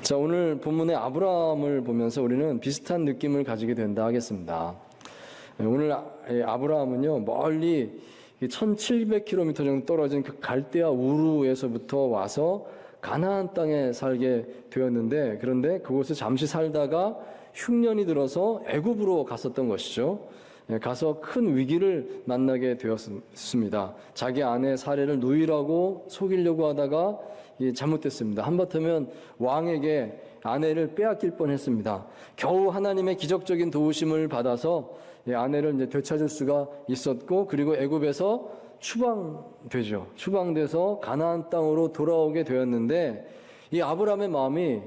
자, 오늘 본문의 아브라함을 보면서 우리는 비슷한 느낌을 가지게 된다 하겠습니다. 오늘 아브라함은요, 멀리 1700km 정도 떨어진 그 갈대아 우르에서부터 와서 가나안 땅에 살게 되었는데, 그런데 그곳에 잠시 살다가 흉년이 들어서 애굽으로 갔었던 것이죠. 가서 큰 위기를 만나게 되었습니다. 자기 아내 사례를 누이라고 속이려고 하다가 잘못됐습니다. 한바탕은 왕에게 아내를 빼앗길 뻔했습니다. 겨우 하나님의 기적적인 도우심을 받아서 아내를 이제 되찾을 수가 있었고, 그리고 애굽에서 추방되죠. 추방돼서 가나안 땅으로 돌아오게 되었는데, 이 아브라함의 마음이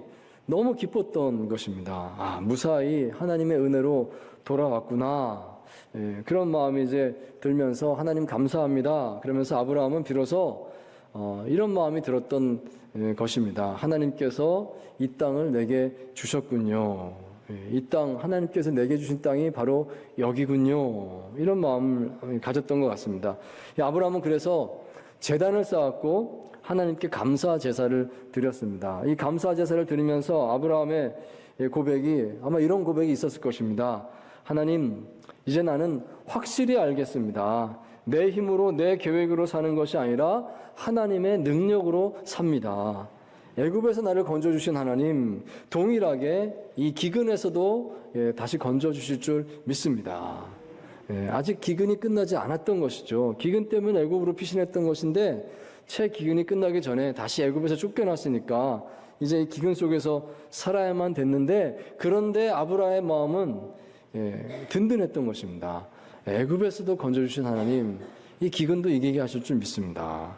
너무 기뻤던 것입니다. 무사히 하나님의 은혜로 돌아왔구나. 그런 마음이 이제 들면서 하나님 감사합니다. 그러면서 아브라함은 비로소 이런 마음이 들었던 것입니다. 하나님께서 이 땅을 내게 주셨군요. 이 땅, 하나님께서 내게 주신 땅이 바로 여기군요. 이런 마음을 가졌던 것 같습니다. 아브라함은 그래서 제단을 쌓았고 하나님께 감사 제사를 드렸습니다. 이 감사 제사를 드리면서 아브라함의 고백이 아마 이런 고백이 있었을 것입니다. 하나님, 이제 나는 확실히 알겠습니다. 내 힘으로 내 계획으로 사는 것이 아니라 하나님의 능력으로 삽니다. 애굽에서 나를 건져주신 하나님, 동일하게 이 기근에서도 다시 건져주실 줄 믿습니다. 아직 기근이 끝나지 않았던 것이죠. 기근 때문에 애굽으로 피신했던 것인데 채 기근이 끝나기 전에 다시 애굽에서 쫓겨났으니까 이제 이 기근 속에서 살아야만 됐는데, 그런데 아브라함의 마음은 든든했던 것입니다. 애굽에서도 건져주신 하나님, 이 기근도 이기게 하실 줄 믿습니다.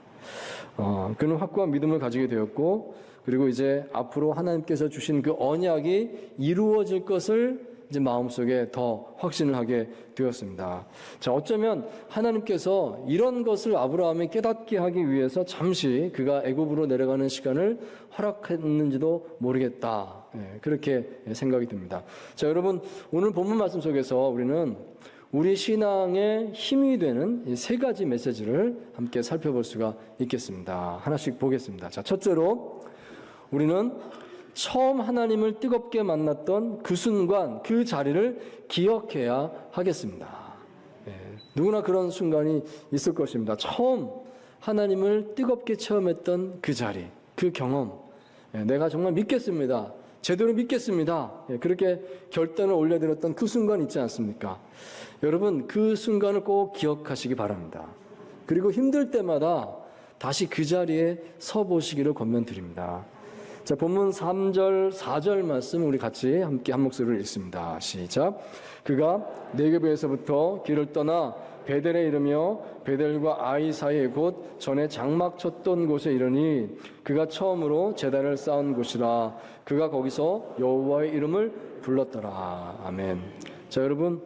그는 확고한 믿음을 가지게 되었고, 그리고 이제 앞으로 하나님께서 주신 그 언약이 이루어질 것을 이제 마음속에 더 확신을 하게 되었습니다. 자, 어쩌면 하나님께서 이런 것을 아브라함이 깨닫게 하기 위해서 잠시 그가 애굽으로 내려가는 시간을 허락했는지도 모르겠다. 그렇게 생각이 듭니다. 자, 여러분, 오늘 본문 말씀 속에서 우리는 우리 신앙의 힘이 되는 이 세 가지 메시지를 함께 살펴볼 수가 있겠습니다. 하나씩 보겠습니다. 자, 첫째로 우리는 처음 하나님을 뜨겁게 만났던 그 순간, 그 자리를 기억해야 하겠습니다. 누구나 그런 순간이 있을 것입니다. 처음 하나님을 뜨겁게 체험했던 그 자리, 그 경험. 내가 정말 믿겠습니다. 제대로 믿겠습니다. 그렇게 결단을 올려드렸던 그 순간 있지 않습니까? 여러분, 그 순간을 꼭 기억하시기 바랍니다. 그리고 힘들 때마다 다시 그 자리에 서 보시기를 권면드립니다. 자, 본문 3절, 4절 말씀 우리 같이 함께 한 목소리로 읽습니다. 시작. 그가 네겝에서부터 길을 떠나 베델에 이르며 베델과 아이 사이에 곧 전에 장막 쳤던 곳에 이르니 그가 처음으로 제단을 쌓은 곳이라. 그가 거기서 여호와의 이름을 불렀더라. 아멘. 자, 여러분,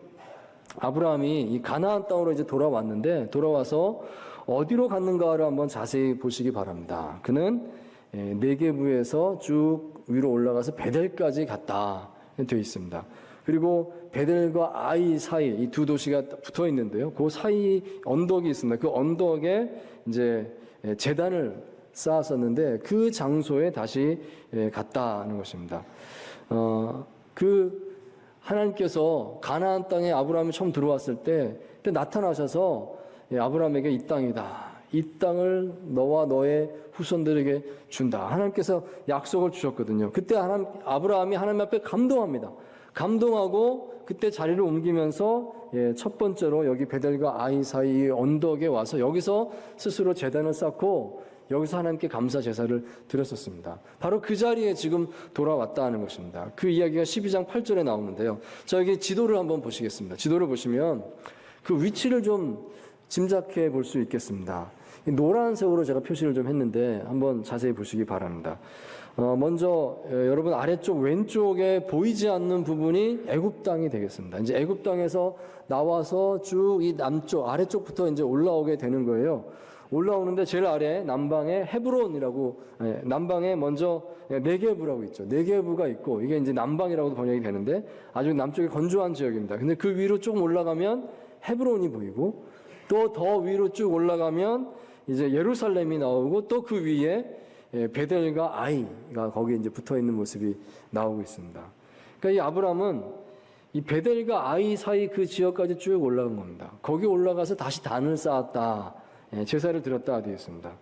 아브라함이 이 가나안 땅으로 이제 돌아왔는데, 돌아와서 어디로 갔는가를 한번 자세히 보시기 바랍니다. 그는 네게부에서 쭉 위로 올라가서 베델까지 갔다 되어 있습니다. 그리고 베델과 아이 사이 이 두 도시가 붙어 있는데요. 그 사이 언덕이 있습니다. 그 언덕에 이제 제단을 쌓았었는데 그 장소에 다시 갔다는 것입니다. 그 하나님께서 가나안 땅에 아브라함이 처음 들어왔을 때 그때 나타나셔서 아브라함에게 이 땅이다. 이 땅을 너와 너의 후손들에게 준다. 하나님께서 약속을 주셨거든요. 그때 아브라함이 하나님 앞에 감동합니다. 감동하고 그때 자리를 옮기면서 첫 번째로 여기 베델과 아이 사이 언덕에 와서 여기서 스스로 제단을 쌓고 여기서 하나님께 감사 제사를 드렸었습니다. 바로 그 자리에 지금 돌아왔다는 것입니다. 그 이야기가 12장 8절에 나오는데요. 자, 여기 지도를 한번 보시겠습니다. 지도를 보시면 그 위치를 좀 짐작해 볼 수 있겠습니다. 노란색으로 제가 표시를 좀 했는데 한번 자세히 보시기 바랍니다. 먼저 여러분 아래쪽 왼쪽에 보이지 않는 부분이 애굽 땅이 되겠습니다. 이제 애굽 땅에서 나와서 쭉 이 남쪽 아래쪽부터 이제 올라오게 되는 거예요. 올라오는데 제일 아래 남방에 헤브론이라고, 남방에 먼저 네게부라고 있죠. 네게부가 있고 이게 이제 남방이라고도 번역이 되는데 아주 남쪽에 건조한 지역입니다. 근데 그 위로 조금 올라가면 헤브론이 보이고 또 더 위로 쭉 올라가면 이제 예루살렘이 나오고 또 그 위에 베델과 아이가 거기에 이제 붙어 있는 모습이 나오고 있습니다. 그러니까 이 아브라함은 이 베델과 아이 사이 그 지역까지 쭉 올라간 겁니다. 거기 올라가서 다시 단을 쌓았다, 제사를 드렸다 되어 있습니다.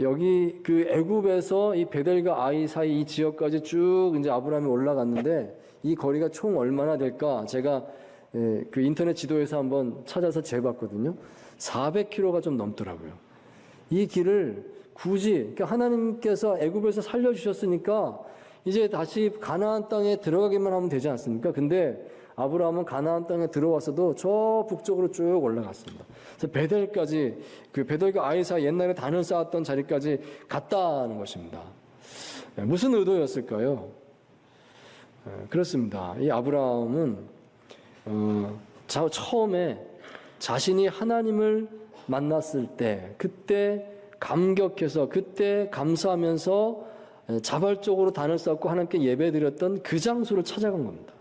여기 그 애굽에서 이 베델과 아이 사이 이 지역까지 쭉 이제 아브라함이 올라갔는데 이 거리가 총 얼마나 될까? 제가 그 인터넷 지도에서 한번 찾아서 재봤거든요. 400km가 좀 넘더라고요. 이 길을 굳이 그러니까 하나님께서 애굽에서 살려주셨으니까 이제 다시 가나안 땅에 들어가기만 하면 되지 않습니까? 근데 아브라함은 가나안 땅에 들어왔어도 저 북쪽으로 쭉 올라갔습니다. 그래서 베델까지 그 베델과 아이 사이 옛날에 단을 쌓았던 자리까지 갔다는 것입니다. 무슨 의도였을까요? 그렇습니다. 이 아브라함은 처음에 자신이 하나님을 만났을 때 그때 감격해서 그때 감사하면서 자발적으로 단을 쌓고 하나님께 예배드렸던 그 장소를 찾아간 겁니다.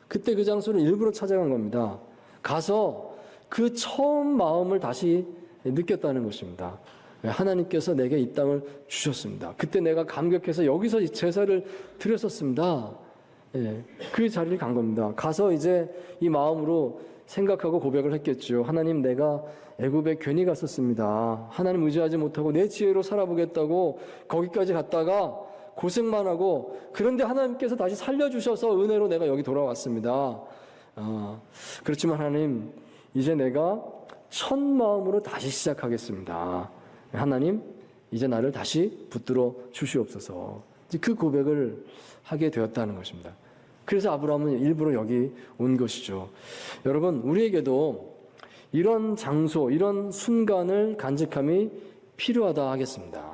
그때 그 장소를 일부러 찾아간 겁니다. 가서 그 처음 마음을 다시 느꼈다는 것입니다. 하나님께서 내게 이 땅을 주셨습니다. 그때 내가 감격해서 여기서 제사를 드렸었습니다. 그 자리를 간 겁니다. 가서 이제 이 마음으로 생각하고 고백을 했겠죠. 하나님, 내가 애굽에 괜히 갔었습니다. 하나님 의지하지 못하고 내 지혜로 살아보겠다고 거기까지 갔다가 고생만 하고, 그런데 하나님께서 다시 살려주셔서 은혜로 내가 여기 돌아왔습니다. 그렇지만 하나님, 이제 내가 첫 마음으로 다시 시작하겠습니다. 하나님, 이제 나를 다시 붙들어 주시옵소서. 이제 그 고백을 하게 되었다는 것입니다. 그래서 아브라함은 일부러 여기 온 것이죠. 여러분, 우리에게도 이런 장소, 이런 순간을 간직함이 필요하다 하겠습니다.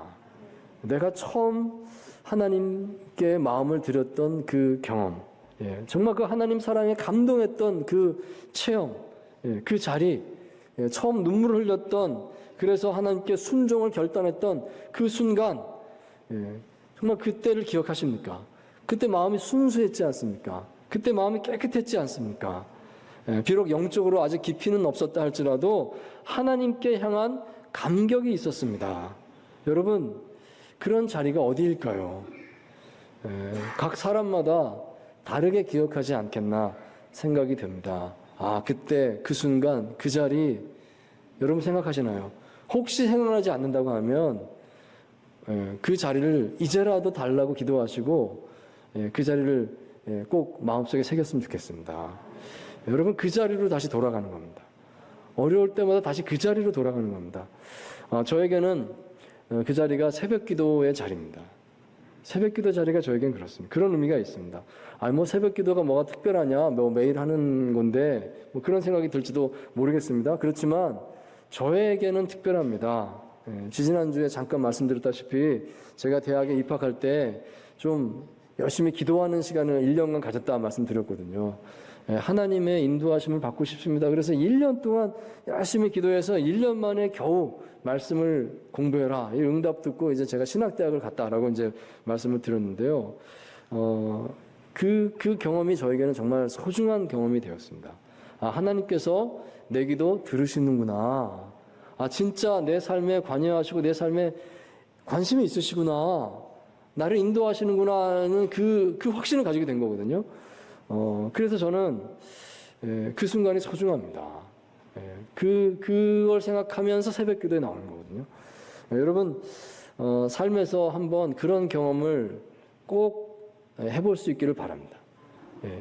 내가 처음 하나님께 마음을 드렸던 그 경험, 정말 그 하나님 사랑에 감동했던 그 체험, 그 자리, 처음 눈물을 흘렸던, 그래서 하나님께 순종을 결단했던 그 순간, 정말 그때를 기억하십니까? 그때 마음이 순수했지 않습니까? 그때 마음이 깨끗했지 않습니까? 비록 영적으로 아직 깊이는 없었다 할지라도 하나님께 향한 감격이 있었습니다. 여러분, 그런 자리가 어디일까요? 각 사람마다 다르게 기억하지 않겠나 생각이 듭니다. 그때 그 순간 그 자리 여러분 생각하시나요? 혹시 생각나지 않는다고 하면 그 자리를 이제라도 달라고 기도하시고 그 자리를 꼭 마음속에 새겼으면 좋겠습니다. 여러분, 그 자리로 다시 돌아가는 겁니다. 어려울 때마다 다시 그 자리로 돌아가는 겁니다. 저에게는 그 자리가 새벽 기도의 자리입니다. 새벽 기도 자리가 저에겐 그렇습니다. 그런 의미가 있습니다. 새벽 기도가 뭐가 특별하냐, 매일 하는 건데, 그런 생각이 들지도 모르겠습니다. 그렇지만, 저에게는 특별합니다. 지지난주에 잠깐 말씀드렸다시피, 제가 대학에 입학할 때 좀 열심히 기도하는 시간을 1년간 가졌다 말씀드렸거든요. 하나님의 인도하심을 받고 싶습니다. 그래서 1년 동안 열심히 기도해서 1년 만에 겨우 말씀을 공부해라. 이 응답 듣고 이제 제가 신학대학을 갔다라고 이제 말씀을 드렸는데요. 그 경험이 저에게는 정말 소중한 경험이 되었습니다. 하나님께서 내 기도 들으시는구나. 진짜 내 삶에 관여하시고 내 삶에 관심이 있으시구나. 나를 인도하시는구나는 그 확신을 가지게 된 거거든요. 그래서 저는 그 순간이 소중합니다. 그걸 생각하면서 새벽 기도에 나오는 거거든요. 여러분, 삶에서 한번 그런 경험을 꼭 해볼 수 있기를 바랍니다.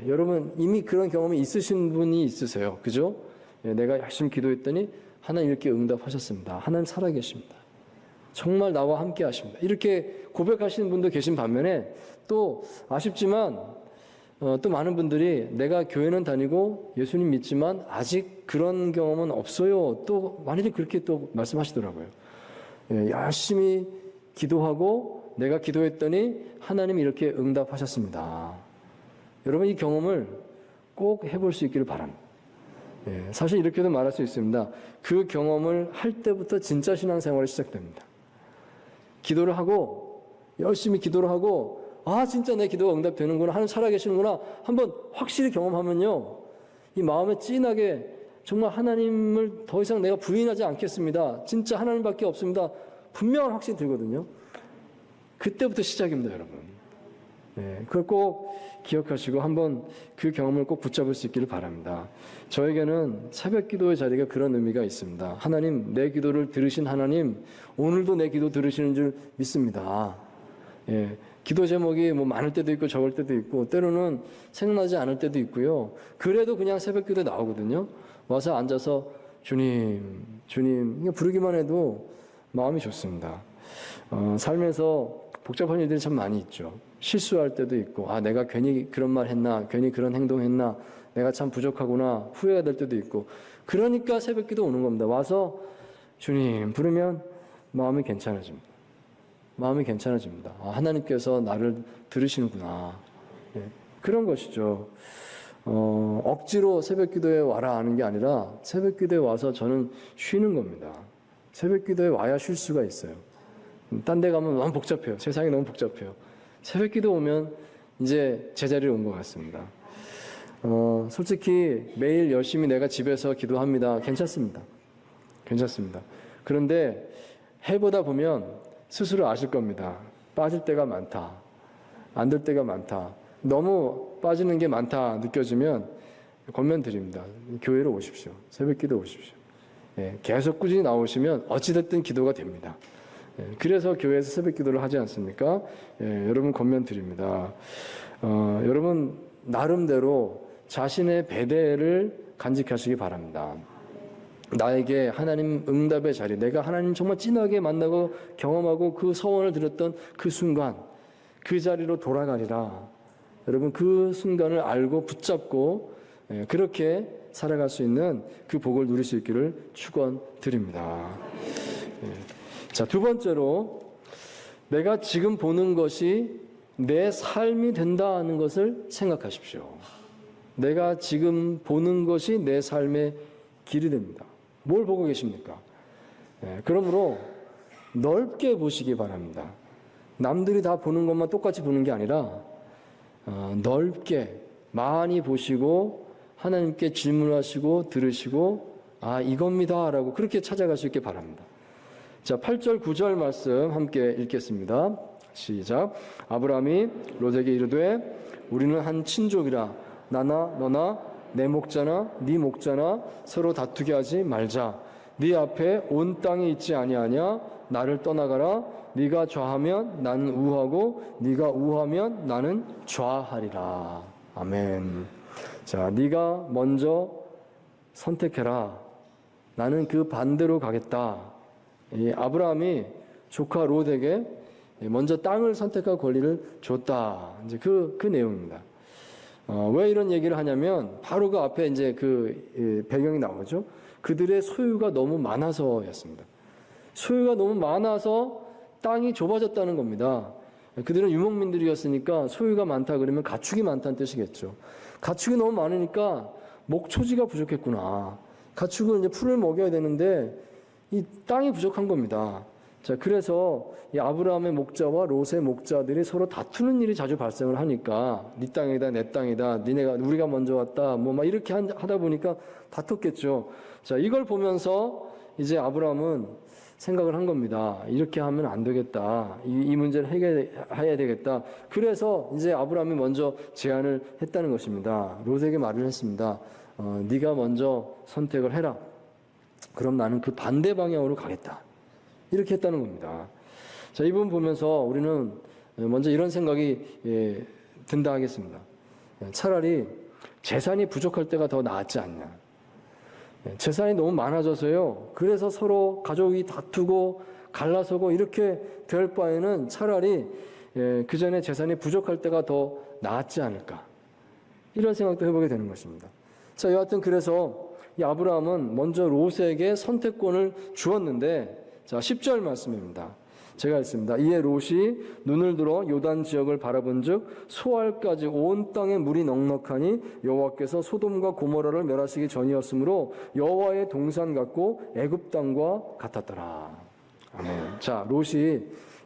여러분, 이미 그런 경험이 있으신 분이 있으세요. 그죠? 내가 열심히 기도했더니 하나님 이렇게 응답하셨습니다. 하나님 살아계십니다. 정말 나와 함께 하십니다. 이렇게 고백하시는 분도 계신 반면에 또 아쉽지만 또 많은 분들이 내가 교회는 다니고 예수님 믿지만 아직 그런 경험은 없어요. 또 많이들 그렇게 또 말씀하시더라고요. 열심히 기도하고 내가 기도했더니 하나님이 이렇게 응답하셨습니다. 여러분, 이 경험을 꼭 해볼 수 있기를 바랍니다. 사실 이렇게도 말할 수 있습니다. 그 경험을 할 때부터 진짜 신앙생활이 시작됩니다. 기도를 하고 열심히 기도를 하고 진짜 내 기도가 응답되는구나, 하나님 살아계시는구나 한번 확실히 경험하면요, 이 마음에 찐하게 정말 하나님을 더 이상 내가 부인하지 않겠습니다, 진짜 하나님밖에 없습니다, 분명한 확신이 들거든요. 그때부터 시작입니다, 여러분. 네, 그걸 꼭 기억하시고 한번 그 경험을 꼭 붙잡을 수 있기를 바랍니다. 저에게는 새벽 기도의 자리가 그런 의미가 있습니다. 하나님, 내 기도를 들으신 하나님, 오늘도 내 기도 들으시는 줄 믿습니다. 예, 기도 제목이 뭐 많을 때도 있고 적을 때도 있고 때로는 생각나지 않을 때도 있고요. 그래도 그냥 새벽 기도에 나오거든요. 와서 앉아서 주님, 주님 이거 부르기만 해도 마음이 좋습니다. 삶에서 복잡한 일들이 참 많이 있죠. 실수할 때도 있고, 아, 내가 괜히 그런 말 했나, 괜히 그런 행동했나, 내가 참 부족하구나, 후회가 될 때도 있고, 그러니까 새벽 기도 오는 겁니다. 와서 주님 부르면 마음이 괜찮아집니다. 마음이 괜찮아집니다. 아, 하나님께서 나를 들으시는구나. 예, 그런 것이죠. 억지로 새벽 기도에 와라 하는 게 아니라 새벽 기도에 와서 저는 쉬는 겁니다. 새벽 기도에 와야 쉴 수가 있어요. 딴 데 가면 너무 복잡해요. 세상이 너무 복잡해요. 새벽 기도 오면 이제 제자리에 온 것 같습니다. 솔직히 매일 열심히 내가 집에서 기도합니다. 괜찮습니다. 괜찮습니다. 그런데 해보다 보면 스스로 아실 겁니다. 빠질 때가 많다. 안 될 때가 많다. 너무 빠지는 게 많다 느껴지면 권면드립니다. 교회로 오십시오. 새벽 기도 오십시오. 예, 계속 꾸준히 나오시면 어찌됐든 기도가 됩니다. 예, 그래서 교회에서 새벽 기도를 하지 않습니까? 예, 여러분 권면드립니다. 여러분 나름대로 자신의 배대를 간직하시기 바랍니다. 나에게 하나님 응답의 자리, 내가 하나님 정말 진하게 만나고 경험하고 그 서원을 드렸던 그 순간, 그 자리로 돌아가리라. 여러분 그 순간을 알고 붙잡고 그렇게 살아갈 수 있는 그 복을 누릴 수 있기를 축원드립니다. 자, 두 번째로 내가 지금 보는 것이 내 삶이 된다는 것을 생각하십시오. 내가 지금 보는 것이 내 삶의 길이 됩니다. 뭘 보고 계십니까? 그러므로 넓게 보시기 바랍니다. 남들이 다 보는 것만 똑같이 보는 게 아니라 넓게 많이 보시고 하나님께 질문하시고 들으시고 아 이겁니다 라고 그렇게 찾아갈 수 있게 바랍니다. 자, 8절 9절 말씀 함께 읽겠습니다. 시작. 아브라함이 롯에게 이르되 우리는 한 친족이라 나나 너나 내 목자나 네 목자나 서로 다투게 하지 말자. 네 앞에 온 땅이 있지 아니하냐. 나를 떠나가라. 네가 좌하면 나는 우하고 네가 우하면 나는 좌하리라. 아멘. 자, 네가 먼저 선택해라. 나는 그 반대로 가겠다. 이 아브라함이 조카 롯에게 먼저 땅을 선택할 권리를 줬다. 이제 그 내용입니다. 왜 이런 얘기를 하냐면 바로 그 앞에 이제 그 배경이 나오죠. 그들의 소유가 너무 많아서였습니다. 소유가 너무 많아서 땅이 좁아졌다는 겁니다. 그들은 유목민들이었으니까 소유가 많다 그러면 가축이 많다는 뜻이겠죠. 가축이 너무 많으니까 목초지가 부족했구나. 가축은 이제 풀을 먹여야 되는데 이 땅이 부족한 겁니다. 자, 그래서 이 아브라함의 목자와 롯의 목자들이 서로 다투는 일이 자주 발생을 하니까 네 땅이다, 내 땅이다, 우리가 먼저 왔다, 뭐 막 이렇게 하다 보니까 다퉜겠죠. 자, 이걸 보면서 이제 아브라함은 생각을 한 겁니다. 이렇게 하면 안 되겠다. 이 문제를 해결해야 되겠다. 그래서 이제 아브라함이 먼저 제안을 했다는 것입니다. 롯에게 말을 했습니다. 네가 먼저 선택을 해라. 그럼 나는 그 반대 방향으로 가겠다. 이렇게 했다는 겁니다. 자, 이 부분 보면서 우리는 먼저 이런 생각이 든다 하겠습니다. 차라리 재산이 부족할 때가 더 낫지 않냐. 재산이 너무 많아져서요. 그래서 서로 가족이 다투고 갈라서고 이렇게 될 바에는 차라리 그 전에 재산이 부족할 때가 더 낫지 않을까. 이런 생각도 해보게 되는 것입니다. 자, 여하튼 그래서 이 아브라함은 먼저 롯에게 선택권을 주었는데 자, 10절 말씀입니다. 제가 읽습니다. 이에 롯이 눈을 들어 요단 지역을 바라본즉 소알까지 온 땅에 물이 넉넉하니 여호와께서 소돔과 고모라를 멸하시기 전이었으므로 여호와의 동산 같고 애굽 땅과 같았더라. 아멘. 자, 롯이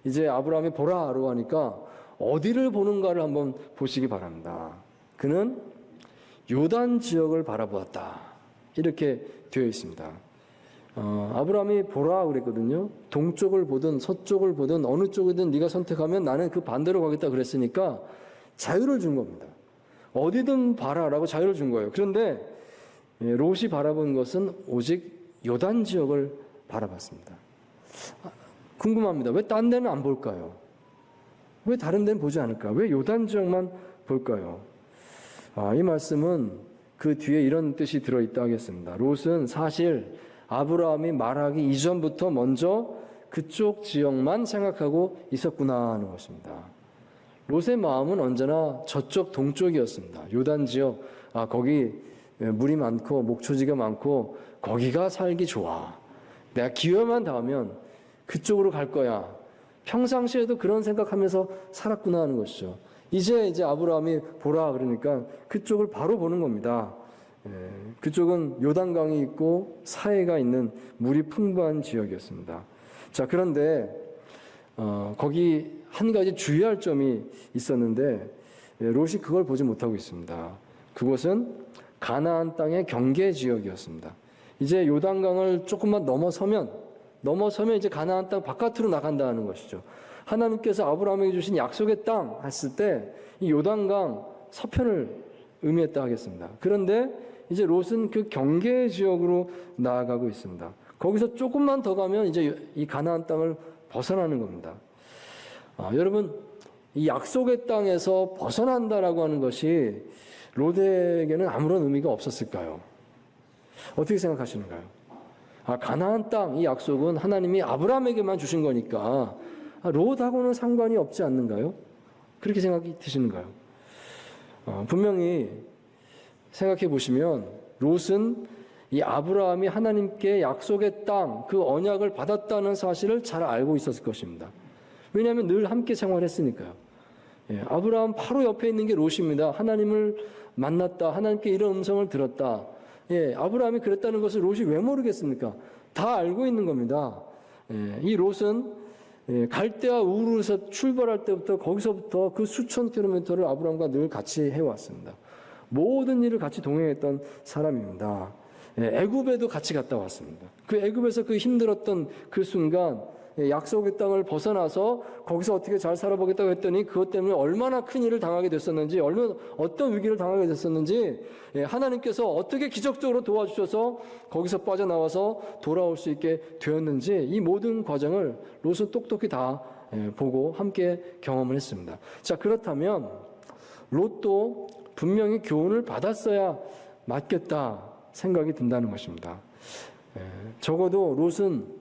이제 아브라함이 보라라고 하니까 어디를 보는가를 한번 보시기 바랍니다. 그는 요단 지역을 바라보았다. 이렇게 되어 있습니다. 아브라함이 보라 그랬거든요. 동쪽을 보든 서쪽을 보든 어느 쪽이든 네가 선택하면 나는 그 반대로 가겠다 그랬으니까 자유를 준 겁니다. 어디든 봐라라고 자유를 준 거예요. 그런데 롯이 바라본 것은 오직 요단 지역을 바라봤습니다. 궁금합니다. 왜 딴 데는 안 볼까요? 왜 다른 데는 보지 않을까? 왜 요단 지역만 볼까요? 이 말씀은 그 뒤에 이런 뜻이 들어있다 하겠습니다. 롯은 사실 아브라함이 말하기 이전부터 먼저 그쪽 지역만 생각하고 있었구나 하는 것입니다. 롯의 마음은 언제나 저쪽 동쪽이었습니다. 요단 지역, 거기 물이 많고 목초지가 많고 거기가 살기 좋아. 내가 기회만 닿으면 그쪽으로 갈 거야. 평상시에도 그런 생각하면서 살았구나 하는 것이죠. 이제 아브라함이 보라 그러니까 그쪽을 바로 보는 겁니다. 그쪽은 요단강이 있고 사해가 있는 물이 풍부한 지역이었습니다. 자, 그런데 거기 한 가지 주의할 점이 있었는데 롯이 그걸 보지 못하고 있습니다. 그곳은 가나안 땅의 경계 지역이었습니다. 이제 요단강을 조금만 넘어서면 이제 가나안 땅 바깥으로 나간다는 것이죠. 하나님께서 아브라함에게 주신 약속의 땅 했을 때 이 요단강 서편을 의미했다 하겠습니다. 그런데 이제 롯은 그 경계 지역으로 나아가고 있습니다. 거기서 조금만 더 가면 이제 이 가나안 땅을 벗어나는 겁니다. 여러분, 이 약속의 땅에서 벗어난다라고 하는 것이 롯에게는 아무런 의미가 없었을까요? 어떻게 생각하시는가요? 가나안 땅, 이 약속은 하나님이 아브라함에게만 주신 거니까 롯하고는 상관이 없지 않는가요? 그렇게 생각이 드시는가요? 분명히 생각해 보시면 롯은 이 아브라함이 하나님께 약속의 땅, 그 언약을 받았다는 사실을 잘 알고 있었을 것입니다. 왜냐하면 늘 함께 생활했으니까요. 아브라함 바로 옆에 있는 게 롯입니다. 하나님을 만났다. 하나님께 이런 음성을 들었다. 아브라함이 그랬다는 것을 롯이 왜 모르겠습니까? 다 알고 있는 겁니다. 이 롯은 갈대아 우르에서 출발할 때부터 거기서부터 그 수천 킬로미터를 아브라함과 늘 같이 해왔습니다. 모든 일을 같이 동행했던 사람입니다. 애굽에도 같이 갔다 왔습니다. 그 애굽에서 그 힘들었던 그 순간 약속의 땅을 벗어나서 거기서 어떻게 잘 살아보겠다고 했더니 그것 때문에 얼마나 큰 일을 당하게 됐었는지, 어떤 위기를 당하게 됐었는지, 하나님께서 어떻게 기적적으로 도와주셔서 거기서 빠져나와서 돌아올 수 있게 되었는지, 이 모든 과정을 롯은 똑똑히 다 보고 함께 경험을 했습니다. 자, 그렇다면 롯도 분명히 교훈을 받았어야 맞겠다 생각이 든다는 것입니다. 적어도 롯은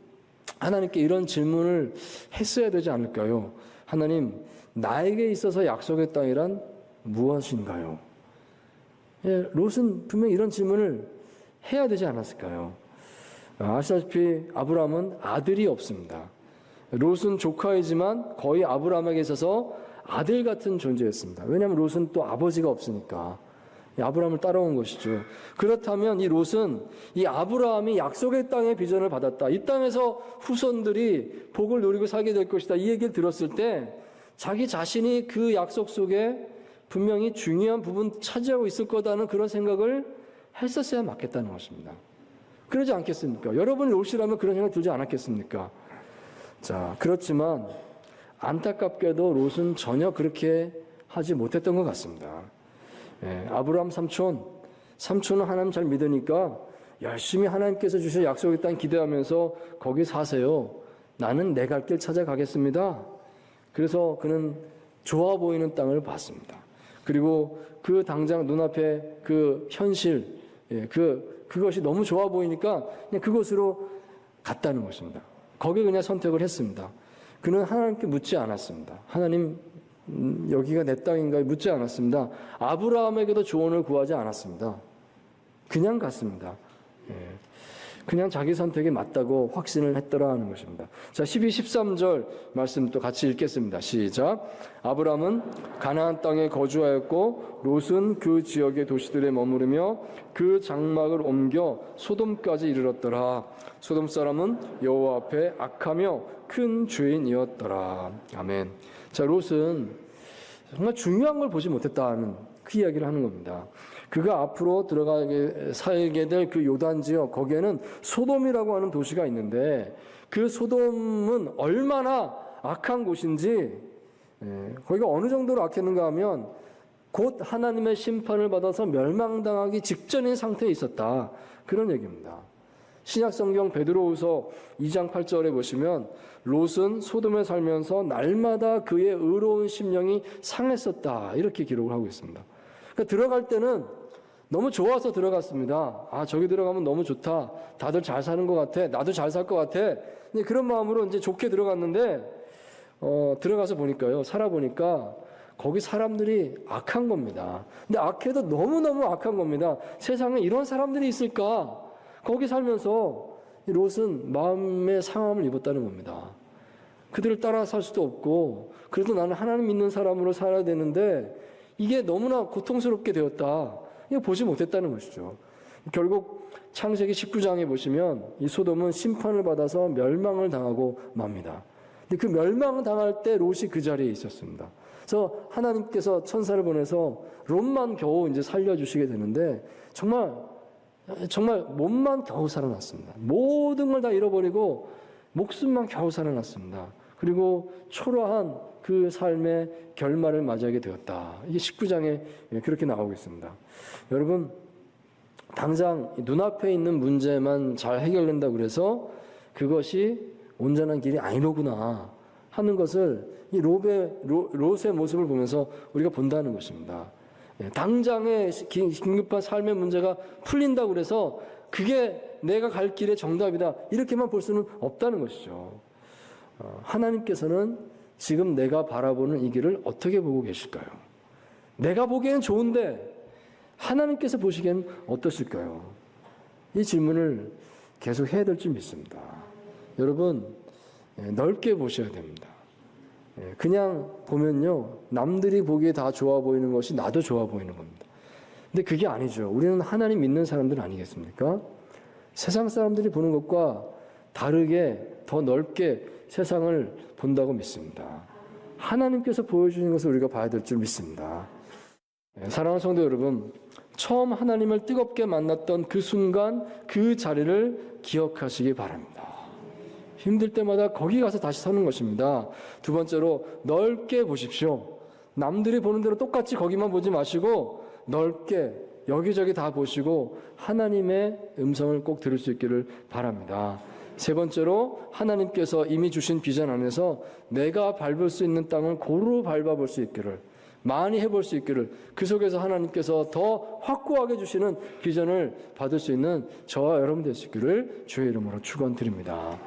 하나님께 이런 질문을 했어야 되지 않을까요? 하나님, 나에게 있어서 약속의 땅이란 무엇인가요? 롯은 분명히 이런 질문을 해야 되지 않았을까요? 아시다시피 아브라함은 아들이 없습니다. 롯은 조카이지만 거의 아브라함에게 있어서 아들 같은 존재였습니다. 왜냐하면 롯은 또 아버지가 없으니까. 아브라함을 따라온 것이죠. 그렇다면 이 롯은 이 아브라함이 약속의 땅의 비전을 받았다. 이 땅에서 후손들이 복을 누리고 살게 될 것이다. 이 얘기를 들었을 때 자기 자신이 그 약속 속에 분명히 중요한 부분 차지하고 있을 거다는 그런 생각을 했었어야 맞겠다는 것입니다. 그러지 않겠습니까? 여러분이 롯이라면 그런 생각 들지 않았겠습니까? 자, 그렇지만 안타깝게도 롯은 전혀 그렇게 하지 못했던 것 같습니다. 아브라함 삼촌은 하나님 잘 믿으니까 열심히 하나님께서 주신 약속의 땅 기대하면서 거기 사세요. 나는 내 갈 길 찾아가겠습니다. 그래서 그는 좋아 보이는 땅을 봤습니다. 그리고 그 당장 눈앞에 그 현실, 그것이 너무 좋아 보이니까 그냥 그곳으로 갔다는 것입니다. 거기 그냥 선택을 했습니다. 그는 하나님께 묻지 않았습니다. 하나님, 여기가 내 땅인가 묻지 않았습니다. 아브라함에게도 조언을 구하지 않았습니다. 그냥 갔습니다. 그냥 자기 선택이 맞다고 확신을 했더라 하는 것입니다. 자, 12, 13절 말씀 또 같이 읽겠습니다. 시작. 아브라함은 가나안 땅에 거주하였고 롯은 그 지역의 도시들에 머무르며 그 장막을 옮겨 소돔까지 이르렀더라. 소돔 사람은 여호와 앞에 악하며 큰 죄인이었더라. 아멘. 자, 롯은 정말 중요한 걸 보지 못했다는 그 이야기를 하는 겁니다. 그가 앞으로 들어가게 살게 될 그 요단 지역, 거기에는 소돔이라고 하는 도시가 있는데 그 소돔은 얼마나 악한 곳인지, 거기가 어느 정도로 악했는가 하면 곧 하나님의 심판을 받아서 멸망당하기 직전인 상태에 있었다, 그런 얘기입니다. 신약성경 베드로후서 2장 8절에 보시면 롯은 소돔에 살면서 날마다 그의 의로운 심령이 상했었다, 이렇게 기록을 하고 있습니다. 그러니까 들어갈 때는 너무 좋아서 들어갔습니다. 아, 저기 들어가면 너무 좋다, 다들 잘 사는 것 같아, 나도 잘 살 것 같아, 그런 마음으로 이제 좋게 들어갔는데 들어가서 보니까요, 살아보니까 거기 사람들이 악한 겁니다. 근데 악해도 너무너무 악한 겁니다. 세상에 이런 사람들이 있을까? 거기 살면서 롯은 마음의 상함을 입었다는 겁니다. 그들을 따라 살 수도 없고, 그래도 나는 하나님 믿는 사람으로 살아야 되는데 이게 너무나 고통스럽게 되었다, 이거 보지 못했다는 것이죠. 결국 창세기 19장에 보시면 이 소돔은 심판을 받아서 멸망을 당하고 맙니다. 근데 그 멸망을 당할 때 롯이 그 자리에 있었습니다. 그래서 하나님께서 천사를 보내서 롯만 겨우 이제 살려주시게 되는데 정말 몸만 겨우 살아났습니다. 모든 걸 다 잃어버리고 목숨만 겨우 살아났습니다. 그리고 초라한 그 삶의 결말을 맞이하게 되었다. 이게 19장에 그렇게 나오고 있습니다. 여러분, 당장 눈앞에 있는 문제만 잘 해결된다고 그래서 그것이 온전한 길이 아니로구나 하는 것을 이 롯의 모습을 보면서 우리가 본다는 것입니다. 당장의 긴급한 삶의 문제가 풀린다고 그래서 그게 내가 갈 길의 정답이다, 이렇게만 볼 수는 없다는 것이죠. 하나님께서는 지금 내가 바라보는 이 길을 어떻게 보고 계실까요? 내가 보기엔 좋은데 하나님께서 보시기엔 어떠실까요? 이 질문을 계속 해야 될 줄 믿습니다. 여러분, 넓게 보셔야 됩니다. 그냥 보면요, 남들이 보기에 다 좋아 보이는 것이 나도 좋아 보이는 겁니다. 근데 그게 아니죠. 우리는 하나님 믿는 사람들 아니겠습니까? 세상 사람들이 보는 것과 다르게 더 넓게 세상을 본다고 믿습니다. 하나님께서 보여주는 것을 우리가 봐야 될 줄 믿습니다. 사랑하는 성도 여러분, 처음 하나님을 뜨겁게 만났던 그 순간 그 자리를 기억하시기 바랍니다. 힘들 때마다 거기 가서 다시 서는 것입니다. 두 번째로, 넓게 보십시오. 남들이 보는 대로 똑같이 거기만 보지 마시고 넓게 여기저기 다 보시고 하나님의 음성을 꼭 들을 수 있기를 바랍니다. 세 번째로, 하나님께서 이미 주신 비전 안에서 내가 밟을 수 있는 땅을 고루 밟아볼 수 있기를, 많이 해볼 수 있기를, 그 속에서 하나님께서 더 확고하게 주시는 비전을 받을 수 있는 저와 여러분 될 수 있기를 주의 이름으로 축원드립니다.